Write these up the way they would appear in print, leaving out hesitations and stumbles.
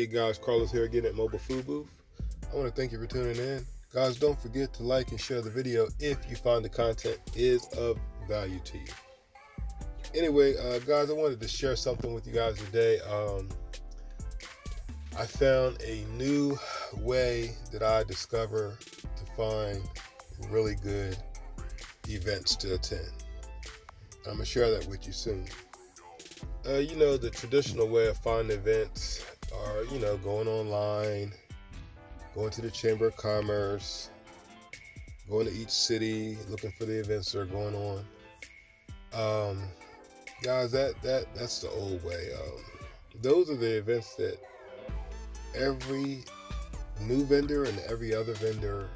Hey guys, Carlos here again at Mobile Food Booth. I want to thank you for tuning in. Guys, don't forget to like and share the video if you find the content is of value to you. Anyway, guys, I wanted to share something with you guys today. I found a new way that I discover to find really good events to attend. I'm going to share that with you soon. The traditional way of finding events are, going online, going to the Chamber of Commerce, going to each city, looking for the events that are going on. Guys, that's the old way. Those are the events that every new vendor and every other vendor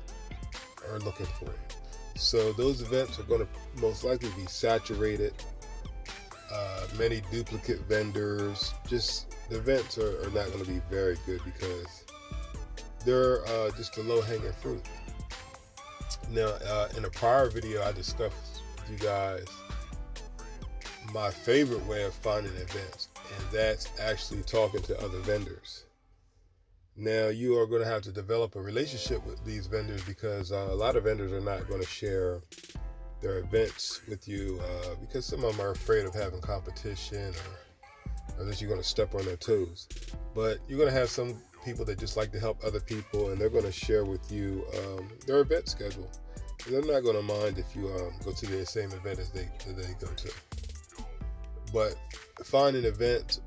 are looking for. So those events are going to most likely be saturated. Many duplicate vendors. Just the events are not going to be very good because they're just the low-hanging fruit. Now, in a prior video, I discussed with you guys my favorite way of finding events, and that's actually talking to other vendors. Now, you are going to have to develop a relationship with these vendors because a lot of vendors are not going to share their events with you because some of them are afraid of having competition or that you're going to step on their toes. But you're going to have some people that just like to help other people, and they're going to share with you their event schedule. And they're not going to mind if you go to the same event as they go to. But finding events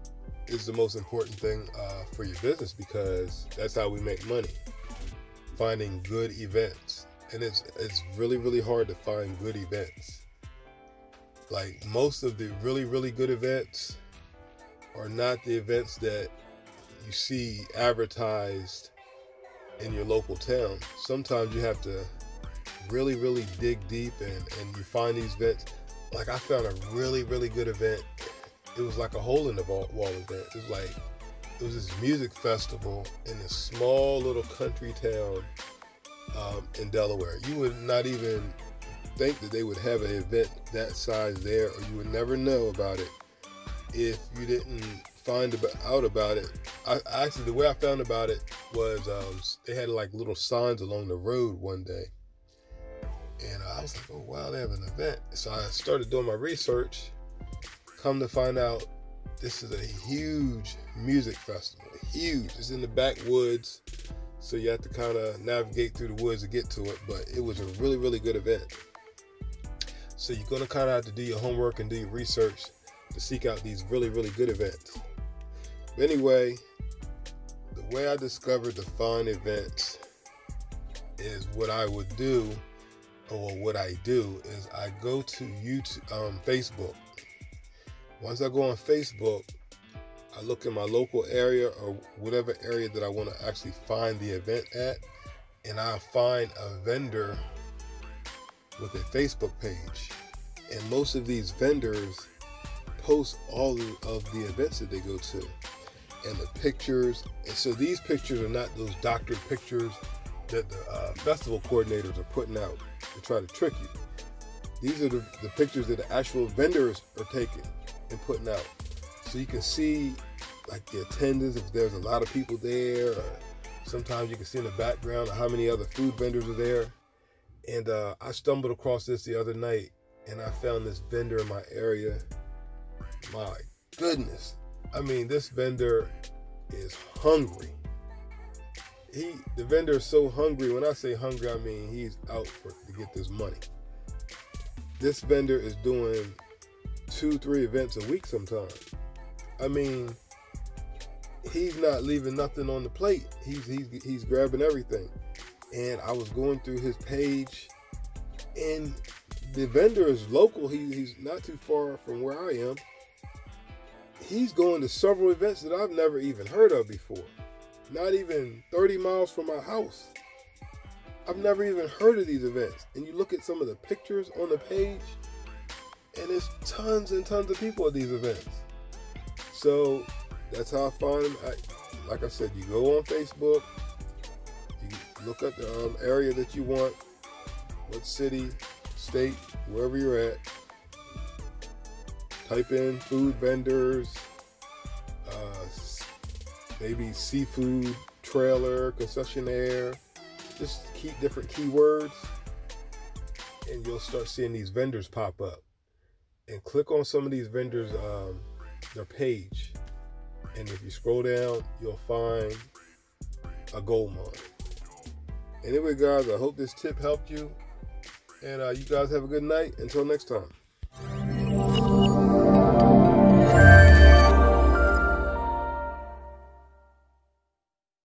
is the most important thing for your business because that's how we make money. Finding good events. And it's really, really hard to find good events. Like most of the really, really good events are not the events that you see advertised in your local town. Sometimes you have to really, really dig deep and you find these events. Like I found a really, really good event. It was like a hole in the wall event. It was this music festival in this small little country town in Delaware. You would not even think that they would have an event that size there, or you would never know about it if you didn't find out about it. Actually, the way I found about it was they had like little signs along the road one day, and I was like, oh wow, they have an event. So I started doing my research. Come to find out, this is a huge music festival. Huge. It's in the backwoods, so you have to kind of navigate through the woods to get to it, but it was a really, really good event. So you're going to kind of have to do your homework and do your research to seek out these really, really good events. But anyway, the way I discovered to find events is what I would do, or what I do is I go to YouTube, Facebook. Once I go on Facebook, I look in my local area or whatever area that I want to actually find the event at, and I find a vendor with a Facebook page. And most of these vendors post all of the events that they go to and the pictures. And so these pictures are not those doctored pictures that the festival coordinators are putting out to try to trick you. These are the pictures that the actual vendors are taking and putting out. So you can see like the attendance, if there's a lot of people there, or sometimes you can see in the background how many other food vendors are there. And I stumbled across this the other night, and I found this vendor in my area. My goodness. I mean, this vendor is hungry. The vendor is so hungry. When I say hungry, I mean he's out to get this money. This vendor is doing 2-3 events a week sometimes. I mean, he's not leaving nothing on the plate. He's grabbing everything. And I was going through his page, and the vendor is local. He's not too far from where I am. He's going to several events that I've never even heard of before. Not even 30 miles from my house. I've never even heard of these events. And you look at some of the pictures on the page, and there's tons and tons of people at these events. So that's how I find them. Like I said, you go on Facebook, you look at the area that you want, what city, state, wherever you're at. Type in food vendors, maybe seafood trailer, concessionaire. Just keep different keywords, and you'll start seeing these vendors pop up. And click on some of these vendors, their page, and if you scroll down, you'll find a gold mine. Anyway, guys, I hope this tip helped you, and you guys have a good night. Until next time.